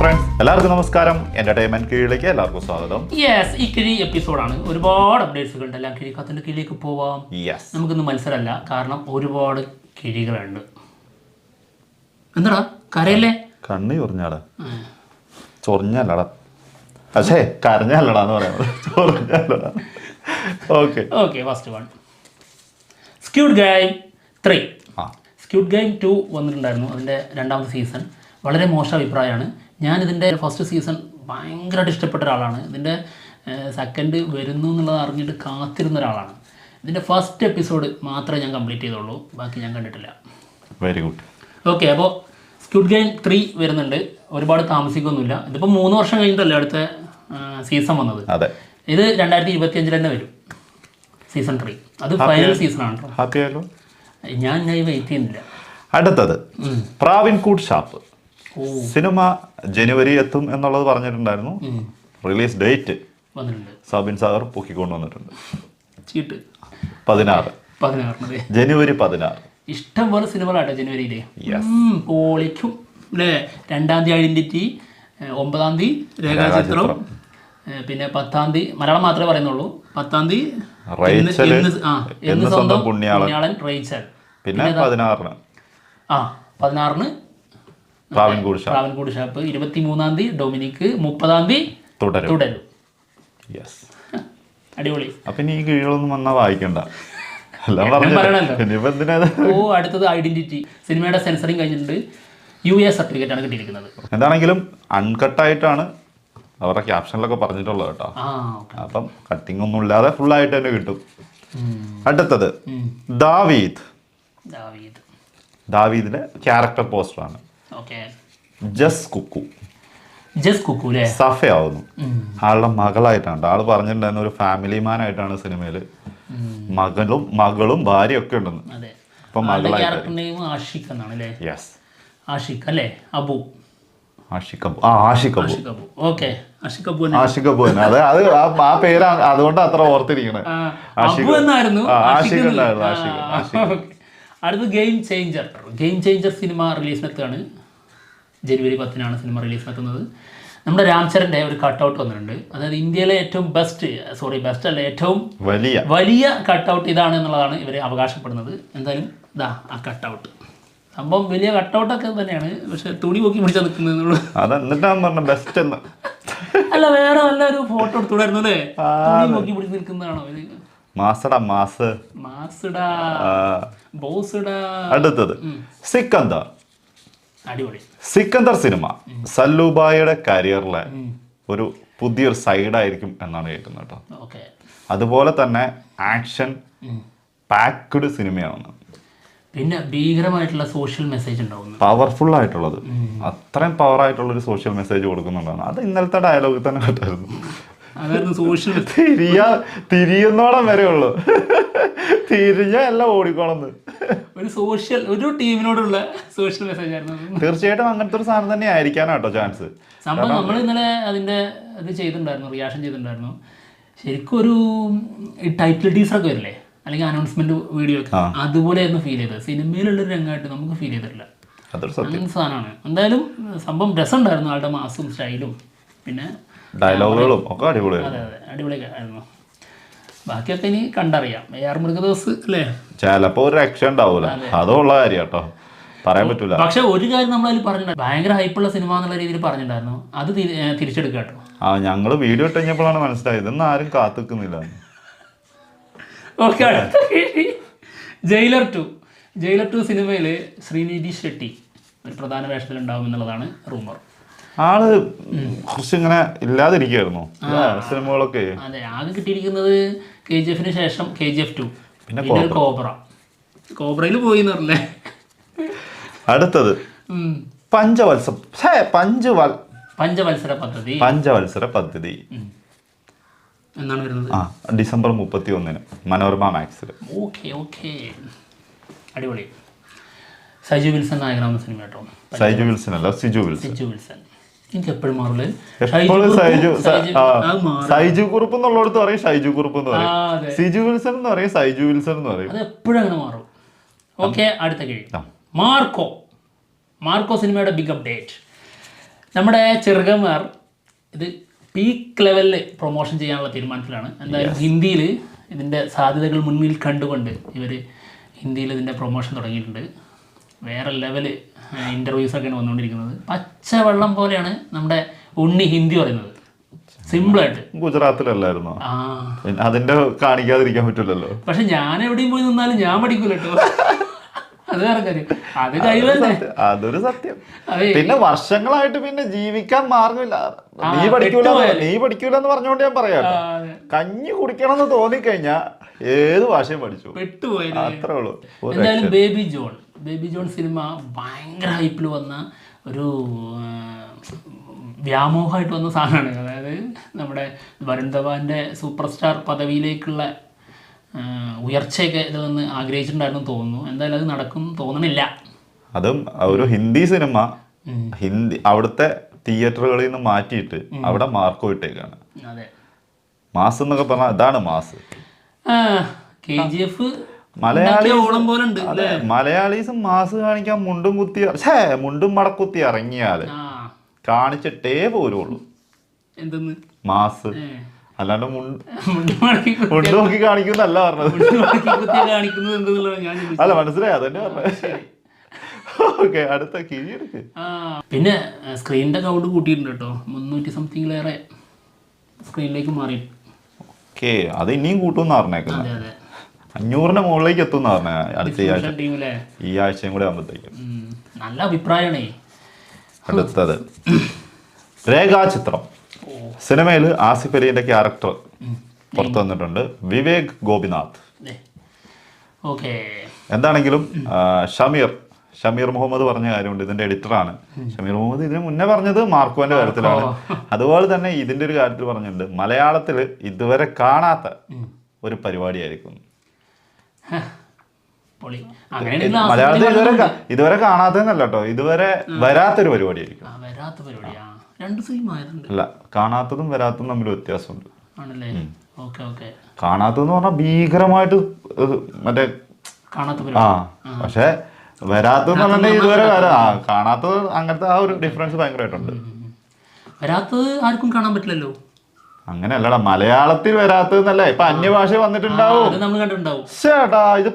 Friends, എല്ലാവർക്കും നമസ്കാരം. Entertainment കീഴിലേക്ക് എല്ലാവർക്കും സ്വാഗതം. യെസ്, ഈ കിഴി എപ്പിസോഡാണ്. ഒരുപാട് അപ്ഡേറ്റ്സുകൾ ഉണ്ട്. എല്ലാം കിഴിക്കത്തിന്റെ കീഴിലേക്ക് പോവാം. നമുക്കിന്ന് മത്സരമല്ല, കാരണം ഒരുപാട് കിഴികളുണ്ട്. എന്താടാ കരയല്ലേ? കണ്ണി ചൊറിഞ്ഞാടാ. ചൊറിഞ്ഞല്ലടാ, പക്ഷേ കരഞ്ഞല്ലടാന്ന് പറയുന്നത്. ചൊറിഞ്ഞല്ലടാ. Okay first one, squid game 3. Squid game 2 വന്നിട്ടുണ്ടായിരുന്നു. അതിൻ്റെ രണ്ടാമത്തെ സീസൺ വളരെ മോശം അഭിപ്രായമാണ്. ഞാനിതിൻ്റെ ഫസ്റ്റ് സീസൺ ഭയങ്കരമായിട്ട് ഇഷ്ടപ്പെട്ട ഒരാളാണ്. ഇതിൻ്റെ സെക്കൻഡ് വരുന്നു എന്നുള്ളത് അറിഞ്ഞിട്ട് കാത്തിരുന്ന ഒരാളാണ്. ഇതിൻ്റെ ഫസ്റ്റ് എപ്പിസോഡ് മാത്രമേ ഞാൻ കംപ്ലീറ്റ് ചെയ്തുള്ളൂ, ബാക്കി ഞാൻ കണ്ടിട്ടില്ല. Very good. ഓക്കെ, അപ്പോൾ സ്ക്യൂഡ് ഗെയിം 3 വരുന്നുണ്ട്. ഒരുപാട് താമസിക്കൊന്നുമില്ല. ഇതിപ്പോൾ 3 വർഷം കഴിഞ്ഞിട്ടല്ലേ അടുത്ത സീസൺ വന്നത്. അതെ, ഇത് 2025 തന്നെ വരും സീസൺ 3. അത് ഫൈനൽ സീസണാണ്. ഹാപ്പി ആയല്ലോ. ഞാൻ വെയിറ്റ് ചെയ്യുന്നില്ല. അടുത്തത് പ്രാവിൻകൂട്ട് ഷാപ്പ്. സിനിമ ജനുവരി എത്തും എന്നുള്ളത് പറഞ്ഞിട്ടുണ്ടായിരുന്നു. റിലീസ് ഡേറ്റ് വന്നിട്ടുണ്ട്. സബിൻ സാഗർ പൊക്കിക്കൊണ്ട് വന്നിട്ടുണ്ട്. ചീട്ട് 16 ജനുവരി 16. ഇഷ്ടം പോലെ സിനിമകളാട്ടോ ജനുവരിയിലെ. പൊളിക്കും അല്ലേ? 2-ാം തീയതി ഐഡന്റിറ്റി, 9-ാം തീയതി രേഖാചിത്രം, പിന്നെ 10-ാം തീയതി മലയാളം മാത്രമേ പറയുന്നുള്ളൂ. 10-ാം തീയതി സ്വന്തം പുണ്യാളൻ റേച്ചൽ. പിന്നെ 16-ന് 16-ന് പ്രാവൻകൂട് ഷാപ്പ്. 23-ാം തീയതി ഡൊമിനിക്ക്. 30-ാം തീയതി തുടരും. അടിപൊളി. അപ്പൊ ഇനി ഈ കീഴിലൊന്നും വന്നാൽ വായിക്കണ്ട. അടുത്തത് ഐഡന്റിറ്റി. സിനിമയുടെ സെൻസറിങ് കഴിഞ്ഞിട്ടുണ്ട്. US സർട്ടിഫിക്കറ്റ് ആണ് കിട്ടിയിരിക്കുന്നത്. എന്താണെങ്കിലും അൺകട്ടായിട്ടാണ് അവരുടെ ക്യാപ്ഷനിലൊക്കെ പറഞ്ഞിട്ടുള്ളത് കേട്ടോ. അപ്പം കട്ടിങ് ഒന്നും ഇല്ലാതെ ഫുൾ ആയിട്ട് തന്നെ കിട്ടും. അടുത്തത് ദാവീദിന്റെ ക്യാരക്ടർ പോസ്റ്ററാണ്. ജസ് കുക്കു സഫയാവുന്നു. ആളുടെ മകളായിട്ടാണ്. ആള് പറഞ്ഞിട്ടുണ്ടായിരുന്ന ഒരു ഫാമിലി മാൻ ആയിട്ടാണ് സിനിമയില്. മകളും ഭാര്യയും ഒക്കെ ഉണ്ടെന്ന്. ഇപ്പൊ മകളായിട്ട് ആ പേര് അതുകൊണ്ട് അത്ര ഓർത്തിരിക്കണേ. അടുത്ത ഗെയിം ചേഞ്ചർ സിനിമ റിലീസിനെത്താണ്. ജനുവരി 10-നാണ് സിനിമ റിലീസിനെത്തുന്നത്. നമ്മുടെ രാംചരൻ്റെ ഒരു കട്ടൗട്ട് വന്നിട്ടുണ്ട്. അതായത് ഇന്ത്യയിലെ ഏറ്റവും ബെസ്റ്റ് അല്ല, ഏറ്റവും വലിയ കട്ടൗട്ട് ഇതാണ് എന്നുള്ളതാണ് ഇവർ അവകാശപ്പെടുന്നത്. എന്തായാലും ഇതാ ആ കട്ടൗട്ട്. സംഭവം വലിയ കട്ടൗട്ടൊക്കെ തന്നെയാണ്, പക്ഷെ തുണി പൊക്കി പിടിച്ചാൽ നിൽക്കുന്നത്. അല്ല, വേറെ നല്ലൊരു ഫോട്ടോ എടുത്തുകൂടായിരുന്നു അല്ലേ? തുണി പൊക്കി പിടിച്ച് നിൽക്കുന്നതാണോ ഇത്? അടുത്തത് സിക്കന്ദർ. അടിപൊളി. സിക്കന്ദർ സിനിമ സല്ലൂബായിയുടെ കരിയറിലെ ഒരു പുതിയൊരു സൈഡായിരിക്കും എന്നാണ് കേൾക്കുന്നത് കേട്ടോ. അതുപോലെ തന്നെ ആക്ഷൻ പാക്ഡ് സിനിമയാണ്. പിന്നെ ഭീകരമായിട്ടുള്ള സോഷ്യൽ മെസ്സേജ് ഉണ്ടാവും. പവർഫുൾ ആയിട്ടുള്ളത്. അത്രയും പവർ ആയിട്ടുള്ള ഒരു സോഷ്യൽ മെസ്സേജ് കൊടുക്കുന്നുണ്ടാണ്. അത് ഇന്നലത്തെ ഡയലോഗിൽ തന്നെ കേട്ടായിരുന്നു. തിരിയുന്നോളം വരെ ഉള്ളു. തിരിഞ്ഞ എല്ലാം ഓടിക്കോളന്ന്. ഒരു ടീമിനോടുള്ള സോഷ്യൽ മെസ്സേജ് ആയിരുന്നു. തീർച്ചയായിട്ടും അങ്ങനത്തെ ഒരു സാധനം തന്നെ ആയിരിക്കാനാട്ടോ ചാൻസ്. സംഭവം നമ്മൾ ഇന്നലെ അതിന്റെ ഇത് ചെയ്തിട്ടുണ്ടായിരുന്നു, റിയാക്ഷൻ ചെയ്തിട്ടുണ്ടായിരുന്നു. ശരിക്കും ഒരു ടൈറ്റിൽ ടീസറൊക്കെ വരില്ലേ, അല്ലെങ്കിൽ അനൗൺസ്മെന്റ് വീഡിയോ ഒക്കെ, അതുപോലെയായിരുന്നു ഫീൽ ചെയ്തത്. സിനിമയിലുള്ളൊരു രംഗമായിട്ട് നമുക്ക് ഫീൽ ചെയ്തിട്ടില്ല. അങ്ങനത്തെ സാധനമാണ്. എന്തായാലും സംഭവം രസമുണ്ടായിരുന്നു. ആളുടെ മാസും സ്റ്റൈലും പിന്നെ ഡയലോഗുകളും ഒക്കെ അടിപൊളിയായിരുന്നു. ബാക്കിയൊക്കെ ഇനി കണ്ടറിയാം. AR മൃഗദോസ് അല്ലേ? ചിലപ്പോ ഒരു രക്ഷ ഉണ്ടാവൂല, അതുള്ള കാര്യം കേട്ടോ, പറയാൻ പറ്റൂല. പക്ഷെ ഒരു കാര്യം നമ്മളതിൽ പറഞ്ഞിട്ടുണ്ടായിരുന്നു, ഭയങ്കര ഹൈപ്പുള്ള സിനിമ എന്നുള്ള രീതിയിൽ പറഞ്ഞിട്ടുണ്ടായിരുന്നു. അത് തിരിച്ചെടുക്കുക കേട്ടോ. ഞങ്ങള് വീഡിയോ ഇട്ട് കഴിഞ്ഞപ്പോഴാണ് മനസ്സിലായത് ഇതൊന്നും ആരും കാത്തുക്കുന്നില്ല. ഓക്കെ, ജയിലർ 2 സിനിമയില് ശ്രീനിധി ഷെട്ടി ഒരു പ്രധാന വേഷത്തിൽ ഉണ്ടാവും എന്നുള്ളതാണ് റൂമർ. ആള് കുറച്ച് ഇങ്ങനെ ഇല്ലാതിരിക്കുവായിരുന്നു സിനിമകളൊക്കെ. അതെ, ആകെ കിട്ടിയിരിക്കുന്നത് KGF-ന് ശേഷം KGF 2, പിന്നെ കോബ്രയിൽ പോയി എന്ന് പറഞ്ഞേ. അടുത്തത് പഞ്ചവത്സര പദ്ധതി എന്നാണ് വരുന്നത്. ഡിസംബർ 31 മനോരമ മാക്സിൽ. അടിപൊളി. സൈജു വിൽസൺ നായകനാവുന്ന സിനിമ കേട്ടോ. സൈജു വിൽസൺ അല്ല, സിജു വിൽസൺ. എനിക്ക് എപ്പോഴും മാറില്ല. സൈജു കുറുപ്പ് എന്നുള്ളടത്ത് പറയും ഷൈജു കുറുപ്പ് എന്ന് പറയും. സിജു വിൽസൺ എന്ന് പറയും, സൈജു വിൽസൺ എന്ന് പറയും. അത് എപ്പോഴും അങ്ങനെ മാറും. ഓക്കെ, അടുത്ത കഴിയും മാർക്കോ സിനിമയുടെ ബിഗ് അപ്ഡേറ്റ്. നമ്മുടെ ചെറുകന്മാർ ഇത് പീക്ക് ലെവലിൽ പ്രൊമോഷൻ ചെയ്യാനുള്ള തീരുമാനത്തിലാണ്. എന്തായാലും ഹിന്ദിയിൽ ഇതിൻ്റെ സാധ്യതകൾ മുന്നിൽ കണ്ടുകൊണ്ട് ഇവർ ഹിന്ദിയിൽ ഇതിൻ്റെ പ്രൊമോഷൻ തുടങ്ങിയിട്ടുണ്ട്. വേറെ ലെവല് ഇൻ്റർവ്യൂസൊക്കെയാണ് വന്നുകൊണ്ടിരിക്കുന്നത്. പച്ചവെള്ളം പോലെയാണ് നമ്മുടെ ഉണ്ണി ഹിന്ദി പറയുന്നത്, സിമ്പിളായിട്ട്. ഗുജറാത്തിലല്ലായിരുന്നോ? ആ, അതിന്റെ കാണിക്കാതിരിക്കാൻ പറ്റില്ലല്ലോ. പക്ഷെ ഞാൻ എവിടെയും പോയി നിന്നാലും ഞാൻ പഠിക്കൂല കേട്ടോ. അത് വേറെ കാര്യം, അത് കഴിവല്ലേ. അതൊരു സത്യം. പിന്നെ വർഷങ്ങളായിട്ട് പിന്നെ ജീവിക്കാൻ മാർഗമില്ല. നീ പഠിക്കൂല എന്ന് പറഞ്ഞുകൊണ്ട് ഞാൻ പറയാം, കഞ്ഞി കുടിക്കണം എന്ന് തോന്നിക്കഴിഞ്ഞാ ഏത് ഭാഷയും പഠിച്ചു പെട്ടുപോയി. അത്രേ ഉള്ളൂ. എന്തായാലും ബേബി ജോൺ സിനിമ ഭയങ്കര ഹൈപ്പിൽ വന്ന ഒരു വ്യാമോഹമായിട്ട് വന്ന സാധനമാണ്. അതായത് നമ്മുടെ വരുൺ ധവാന്റെ സൂപ്പർ സ്റ്റാർ പദവിയിലേക്കുള്ള ഉയർച്ചയൊക്കെ ഇതൊന്ന് ആഗ്രഹിച്ചിട്ടുണ്ടായിരുന്നു തോന്നുന്നു. എന്തായാലും അത് നടക്കും തോന്നണില്ല. അതും ഒരു ഹിന്ദി സിനിമ അവിടുത്തെ തിയേറ്ററുകളിൽ നിന്ന് മാറ്റിയിട്ട് അവിടെ മാർക്കോ ഇട്ടേക്കാണ്. അതെ, മാസ് എന്നൊക്കെ പറഞ്ഞാൽ ഇതാണ് മാസ്. KGF മലയാളീസ് മാസ് കാണിക്കാൻ മുണ്ടും മടക്കുത്തി ഇറങ്ങിയാല് കാണിച്ചിട്ടേ പോരുള്ളൂ എന്തെന്ന് മാസ്. അല്ലാണ്ട് മുണ്ട് നോക്കി കാണിക്കുന്നല്ല പറഞ്ഞത്. അല്ല, മനസ്സിലായി, അതന്നെ പറഞ്ഞത്. ഓക്കെ, അടുത്ത കിഴിയെടുക്ക്. പിന്നെ സ്ക്രീനിന്റെ കൗണ്ട് കൂട്ടിയിട്ടുണ്ട് കേട്ടോ, 300 സംതിങ്ങിലേറെ സ്ക്രീനിലേക്ക് മാറി. ഓക്കെ, അത് ഇനിയും കൂട്ടുമെന്ന് പറഞ്ഞേക്കുന്നത്. 500-ന്റെ മുകളിലേക്ക് എത്തും എന്ന് പറഞ്ഞ അടുത്ത ഈ ആഴ്ചയും കൂടെ ആകുമ്പോഴത്തേക്കും. നല്ല അഭിപ്രായമാണേ. അടുത്തത് രേഖാചിത്രം. സിനിമയിൽ ആസിഫ് അലിന്റെ ക്യാരക്ടർ പുറത്തു വന്നിട്ടുണ്ട്, വിവേക് ഗോപിനാഥ്. എന്താണെങ്കിലും ഷമീർ മുഹമ്മദ് പറഞ്ഞ കാര്യമുണ്ട്, ഇതിന്റെ എഡിറ്ററാണ് ഷമീർ മുഹമ്മദ്. ഇതിന് മുന്നേ പറഞ്ഞത് മാർക്കോന്റെ കാര്യത്തിലാണ്. അതുപോലെ തന്നെ ഇതിന്റെ ഒരു കാര്യത്തിൽ പറഞ്ഞിട്ടുണ്ട്, മലയാളത്തിൽ ഇതുവരെ കാണാത്ത ഒരു പരിപാടിയായിരിക്കും. മലയാളത്തിൽ ഇതുവരെ കാണാത്തന്നല്ല കേട്ടോ, ഇതുവരെ വരാത്തൊരു പരിപാടിയായിരിക്കും. അല്ല, കാണാത്തതും വരാത്തതും തമ്മിൽ വ്യത്യാസമുണ്ട്. കാണാത്തതെന്ന് പറഞ്ഞാൽ ഭീകരമായിട്ട് മറ്റേ പക്ഷെ വരാത്തതെന്ന് പറഞ്ഞാൽ ഇതുവരെ കാണാത്തത്, അങ്ങനത്തെ ആ ഒരു ഡിഫറൻസ് ഭയങ്കരമായിട്ടുണ്ട്. വരാത്തത് ആർക്കും കാണാൻ പറ്റില്ലല്ലോ. അങ്ങനെയല്ലടാ, മലയാളത്തിൽ വരാത്തതെന്നല്ല, ഇപ്പൊ അന്യഭാഷ വന്നിട്ടുണ്ടാവും. ചേട്ടാ ഇത്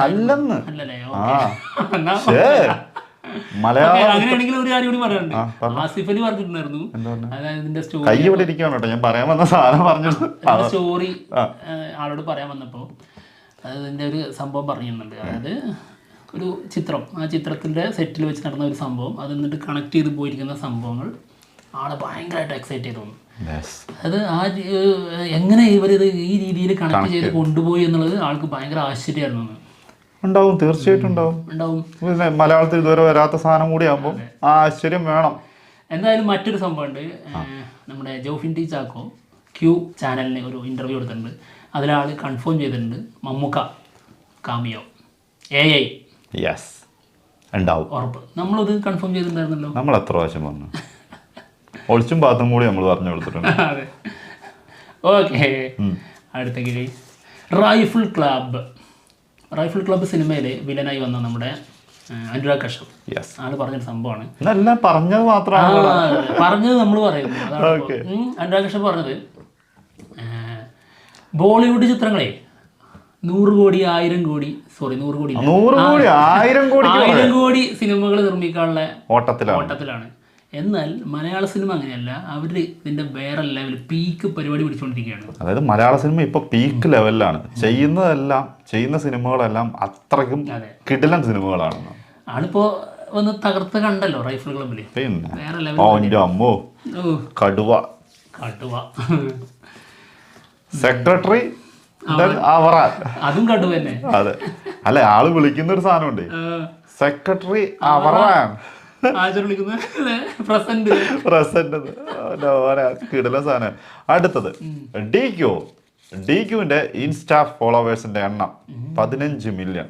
അല്ലെന്ന്. അങ്ങനെയാണെങ്കിൽ ഒരു കാര്യം കൂടി പറയാനുണ്ട്. ആസിഫ് അലി പറഞ്ഞിട്ടുണ്ടായിരുന്നു, അതായത് ഇതിന്റെ സ്റ്റോറി ഞാൻ പറയാൻ വന്ന സാധനം പറഞ്ഞത് സ്റ്റോറി ആളോട് പറയാൻ വന്നപ്പോ അതിന്റെ ഒരു സംഭവം പറഞ്ഞിരുന്നുണ്ട്. അതായത് ഒരു ചിത്രം, ആ ചിത്രത്തിന്റെ സെറ്റിൽ വെച്ച് നടന്ന ഒരു സംഭവം, അത് എന്നിട്ട് കണക്ട് ചെയ്ത് പോയിരിക്കുന്ന സംഭവങ്ങൾ ആളെ ഭയങ്കരമായിട്ട് എക്സൈറ്റ് ചെയ്തു. അത് എങ്ങനെ ഇവരിത് ഈ രീതിയിൽ കണക്ട് ചെയ്ത് കൊണ്ടുപോയി എന്നുള്ളത് ആൾക്ക് ഭയങ്കര ആശ്ചര്യമായിരുന്നു. ഉണ്ടാവും, തീർച്ചയായിട്ടും ഉണ്ടാവും. മലയാളത്തിൽ ഇതുവരെ വരാത്ത സാധനം കൂടി ആകുമ്പോൾ ആ ആശ്ചര്യം വേണം. എന്തായാലും മറ്റൊരു സംഭവമുണ്ട്, നമ്മുടെ ജോഫിൻ ടി ചാക്കോ ക്യൂ ചാനലിന് ഒരു ഇന്റർവ്യൂ എടുത്തിട്ടുണ്ട്. അതിലാൾ കൺഫേം ചെയ്തിട്ടുണ്ട്, മമ്മൂക്ക കാമിയോ AI ഉണ്ടാവും, ഉറപ്പ്. നമ്മളത് കൺഫേം ചെയ്തിട്ടുണ്ടായിരുന്നല്ലോ. നമ്മൾ എത്ര പ്രാവശ്യം പറഞ്ഞു, ഒളിച്ചും പാത്തും കൂടി നമ്മൾ പറഞ്ഞു കൊടുത്തിട്ടുണ്ട്. അതെ, ഓക്കെ. അടുത്ത കിഴി റൈഫിൾ ക്ലബ്ബ് സിനിമയില് വില്ലനായി വന്ന നമ്മുടെ അനുരാഗ് കശ്യപ്. ആള് പറഞ്ഞൊരു സംഭവമാണ്, പറഞ്ഞത് നമ്മൾ പറയുന്നു. അനുരാഗ് കശ്യപ് പറഞ്ഞത്, ബോളിവുഡ് ചിത്രങ്ങളെ 100 കോടി 1000 കോടി സിനിമകൾ നിർമ്മിക്കാനുള്ള ഓട്ടത്തിലാണ്. എന്നാൽ മലയാള സിനിമ അങ്ങനെയല്ല, അവർ ഇതിന്റെ വേറെ ലെവൽ പീക്ക് പരിപാടി പിടിച്ചുകൊണ്ടിരിക്കുകയാണ്. അതായത് മലയാള സിനിമ ഇപ്പൊ പീക്ക് ലെവലിലാണ്. ചെയ്യുന്ന സിനിമകളെല്ലാം അത്രയ്ക്കും കിടിലൻ സിനിമകളാണ്. ആളിപ്പോ വന്ന് തകർത്ത് കണ്ടല്ലോ റൈഫിൾ ക്ലബ്ബില്. വേറെ ലെവൽ കടുവ സെക്രട്ടറി അതും കടുവ തന്നെ. അതെ, അല്ല, ആള് വിളിക്കുന്ന ഒരു സാധനമുണ്ട്, സെക്രട്ടറി അവറാൻ കിടല സാധനം. അടുത്തത് DQന്റെ ഇൻസ്റ്റാ ഫോളോവേഴ്സിന്റെ എണ്ണം 15 മില്യൺ.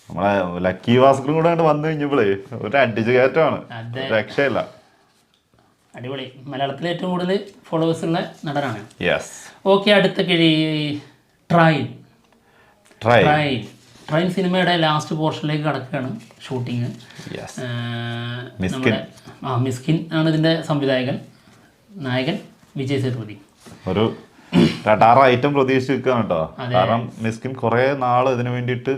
നമ്മളെ ലക്കി ഭാസ്കറും കൂടെ വന്നു കഴിഞ്ഞപ്പോഴേ ഒരു അടിച്ചു കയറ്റമാണ്, രക്ഷയില്ല. അടിപൊളി. മലയാളത്തിലെ ഏറ്റവും കൂടുതൽ ഫോളോവേഴ്സ് ഉള്ള നടനാണ്. യെസ്. ഓക്കെ, അടുത്ത കിഴി ട്രൈൻ. ട്രെയിൻ സിനിമയുടെ ലാസ്റ്റ് പോർഷനിലേക്ക് കടക്കുകയാണ് ഷൂട്ടിങ്. നമ്മുടെ മിസ്കിൻ ആണ് ഇതിൻ്റെ സംവിധായകൻ. നായകൻ വിജയ് സേതുപതി. ഒരു ടാറ ഐറ്റം പ്രതീക്ഷിച്ച് നിൽക്കുകയാണ് കേട്ടോ. കാരണം മിസ്കിൻ കുറേ നാൾ ഇതിനു വേണ്ടിയിട്ട്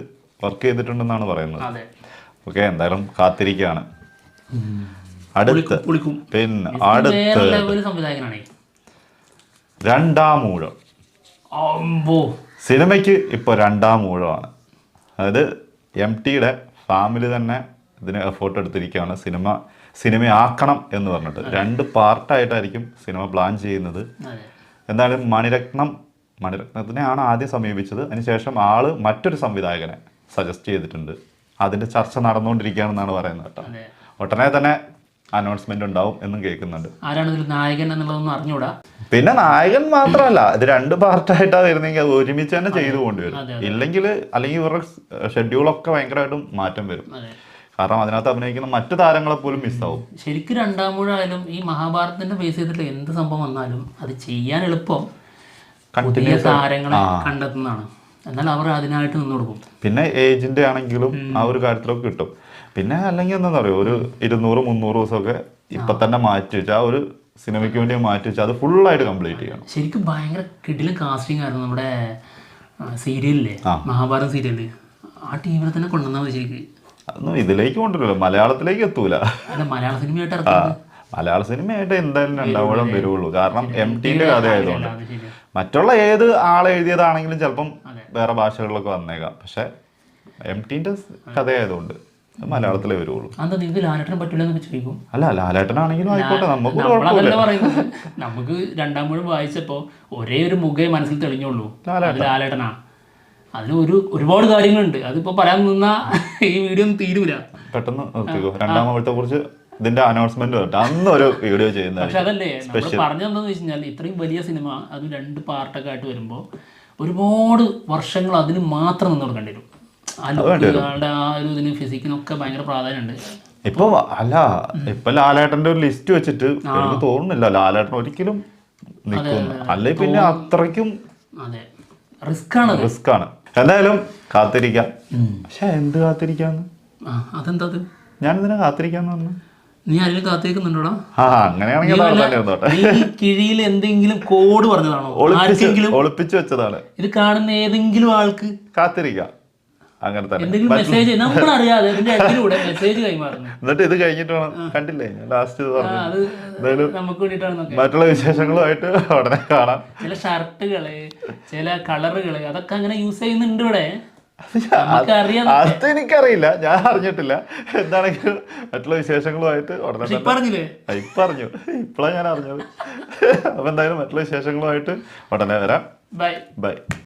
വർക്ക് ചെയ്തിട്ടുണ്ടെന്നാണ് പറയുന്നത്. ഓക്കെ, എന്തായാലും കാത്തിരിക്കുകയാണ്. അടുത്ത് പിന്നെ അടുത്ത് സംവിധായകനാണ് രണ്ടാം ഊഴം. സിനിമയ്ക്ക് ഇപ്പോൾ രണ്ടാം ഊഴമാണ്. അതായത് MTയുടെ ഫാമിലി തന്നെ ഇതിന് എഫേർട്ട് എടുത്തിരിക്കുകയാണ് സിനിമയാക്കണം എന്ന് പറഞ്ഞിട്ട്. 2 പാർട്ടായിട്ടായിരിക്കും സിനിമ പ്ലാൻ ചെയ്യുന്നത്. എന്തായാലും മണിരത്നത്തിനെയാണ് ആദ്യം സമീപിച്ചത്. അതിനുശേഷം ആള് മറ്റൊരു സംവിധായകനെ സജസ്റ്റ് ചെയ്തിട്ടുണ്ട്. അതിൻ്റെ ചർച്ച നടന്നുകൊണ്ടിരിക്കുകയാണെന്നാണ് പറയുന്നത് കേട്ടോ. ഉടനെ തന്നെ അനൗൺസ്മെന്റ് ഉണ്ടാവും എന്നും കേൾക്കുന്നുണ്ട്. ആരാണ് ഇതിൽ നായകൻ എന്നുള്ളതൊന്നും അറിഞ്ഞൂടാ. പിന്നെ നായകൻ മാത്രമല്ല, ഇത് 2 പാർട്ടായിട്ടാണ് വരുന്നെങ്കിൽ അത് ഒരുമിച്ച് തന്നെ ചെയ്തു കൊണ്ടുവരും. അല്ലെങ്കിൽ ഇവരുടെ ഷെഡ്യൂളൊക്കെ ഭയങ്കരമായിട്ടും മാറ്റം വരും. കാരണം അതിനകത്ത് അഭിനയിക്കുന്ന മറ്റു താരങ്ങളെ പോലും മിസ്സാവും. ശരിക്കും രണ്ടാം ഊഴായാലും ഈ മഹാഭാരതത്തിന്റെ ബേസ് ചെയ്തിട്ട് എന്ത് സംഭവം വന്നാലും അത് ചെയ്യാൻ എളുപ്പം പുതിയ താരങ്ങളെ കണ്ടെത്തുന്നതാണ്. എന്നാൽ അവർ അതിനായിട്ട് നിന്ന് കൊടുക്കും. പിന്നെ ഏജിന്റെ ആണെങ്കിലും ആ ഒരു കാര്യത്തിലൊക്കെ കിട്ടും. പിന്നെ അല്ലെങ്കിൽ എന്താ പറയുക, ഒരു 200-300 ദിവസമൊക്കെ ഇപ്പൊ തന്നെ മാറ്റി വെച്ചാൽ ആ ഒരു സിനിമയ്ക്ക് വേണ്ടി മാറ്റി വെച്ചാൽ അത് ഫുള്ളായിട്ട് കംപ്ലീറ്റ് ചെയ്യണം. ശരിക്കും ഭയങ്കര കിടിലൻ കാസ്റ്റിംഗ് ആയിരുന്നു നമ്മുടെ സീരിയലിലെ മഹാഭാരത സീരിയല്. ആ ടീമിനെ തന്നെ കൊണ്ടുവന്നാൽ മതി. ശരിക്കും അതൊന്നും ഇതിലേക്ക് കൊണ്ടുവരില്ല, മലയാളത്തിലേക്ക് എത്തൂല. മലയാള സിനിമയായിട്ട് മലയാള സിനിമയായിട്ട് എന്തായാലും രണ്ടാം വരുള്ളൂ. കാരണം MTന്റെ കഥയായതുകൊണ്ട്. മറ്റുള്ള ഏത് ആളെ എഴുതിയതാണെങ്കിലും ചിലപ്പം വേറെ ഭാഷകളിലൊക്കെ വന്നേക്കാം. പക്ഷെ MTന്റെ കഥയായതുകൊണ്ട് മലയാളത്തിലേ വരുള്ളൂ. അല്ല, ലാലേട്ടനാണെങ്കിലും ആയിക്കോട്ടെ, നമുക്ക് നമുക്ക് രണ്ടാം മുഴുവൻ വായിച്ചപ്പോ ഒരേ ഒരു മുഖേ മനസ്സിൽ തെളിഞ്ഞുള്ളൂ, ലാലേട്ടനാ. അതിന് ഒരുപാട് കാര്യങ്ങളുണ്ട്. അതിപ്പോ പറയാൻ നിന്നാ ഈ വീഡിയോ ഒന്നും തീരൂല. പെട്ടെന്ന് നോക്കിക്കോ, രണ്ടാമത്തെ കുറിച്ച് ഇതിന്റെ അനൗൺസ്മെന്റ് അന്നൊരു വീഡിയോ ചെയ്യുന്നത്. പക്ഷെ അതല്ലേ നമ്മൾ പറഞ്ഞതെന്ന് വെച്ച് കഴിഞ്ഞാൽ, ഇത്രയും വലിയ സിനിമ അത് 2 പാർട്ടൊക്കെ ആയിട്ട് വരുമ്പോൾ ഒരുപാട് വർഷങ്ങൾ അതിന് മാത്രം നിന്ന് കൊടുക്കേണ്ടി വരും. ആ ലുക്കുകളുടെ ആ ഒരു ഇതിന് ഫിസിക്കിനൊക്കെ ഭയങ്കര പ്രാധാന്യമുണ്ട്. ഇപ്പൊ ലാലേട്ടന്റെ ഒരു ലിസ്റ്റ് വെച്ചിട്ട് എനിക്ക് തോന്നുന്നില്ല ലാലേട്ടൻ ഒരിക്കലും നിൽക്കുന്നു. അല്ലെ പിന്നെ അത്രയ്ക്കും റിസ്ക് ആണ്. എന്തായാലും കാത്തിരിക്കാം. പക്ഷെ എന്ത് കാത്തിരിക്കാന്ന്, അതെന്താ ഞാനിതിനെ കാത്തിരിക്കാന്ന് പറഞ്ഞു. നീ ആരെങ്കിലും കാത്തിരിക്കുന്നുണ്ടോടാ? അങ്ങനെയാണെങ്കിൽ കിഴിയിൽ എന്തെങ്കിലും കോഡ് പറഞ്ഞതാണോ? ഒളിപ്പിച്ചു വെച്ചതാണ്. ഇത് കാണുന്ന ഏതെങ്കിലും ആൾക്ക് കാത്തിരിക്കാം. അങ്ങനെ തന്നെ മെസ്സേജ് നമ്മളറിയാതെ മെസ്സേജ് കൈമാറുന്നു. എന്നിട്ട് ഇത് കഴിഞ്ഞിട്ട് കണ്ടില്ലേ ലാസ്റ്റ് നമുക്ക് വേണ്ടിയിട്ടാണ്. മറ്റുള്ള വിശേഷങ്ങളുമായിട്ട് ഉടനെ കാണാം. ചില ഷർട്ടുകള്, ചില കളറുകള്, അതൊക്കെ അങ്ങനെ യൂസ് ചെയ്യുന്നുണ്ട് ഇവിടെ. അതെനിക്കറിയില്ല, ഞാൻ അറിഞ്ഞിട്ടില്ല. എന്താണെങ്കിലും മറ്റുള്ള വിശേഷങ്ങളുമായിട്ട് ഉടനെ പറഞ്ഞില്ലേ, പറഞ്ഞു, ഇപ്പോഴാണ് ഞാൻ അറിഞ്ഞത്. അപ്പൊ എന്തായാലും മറ്റുള്ള വിശേഷങ്ങളുമായിട്ട് ഉടനെ വരാം. ബൈ.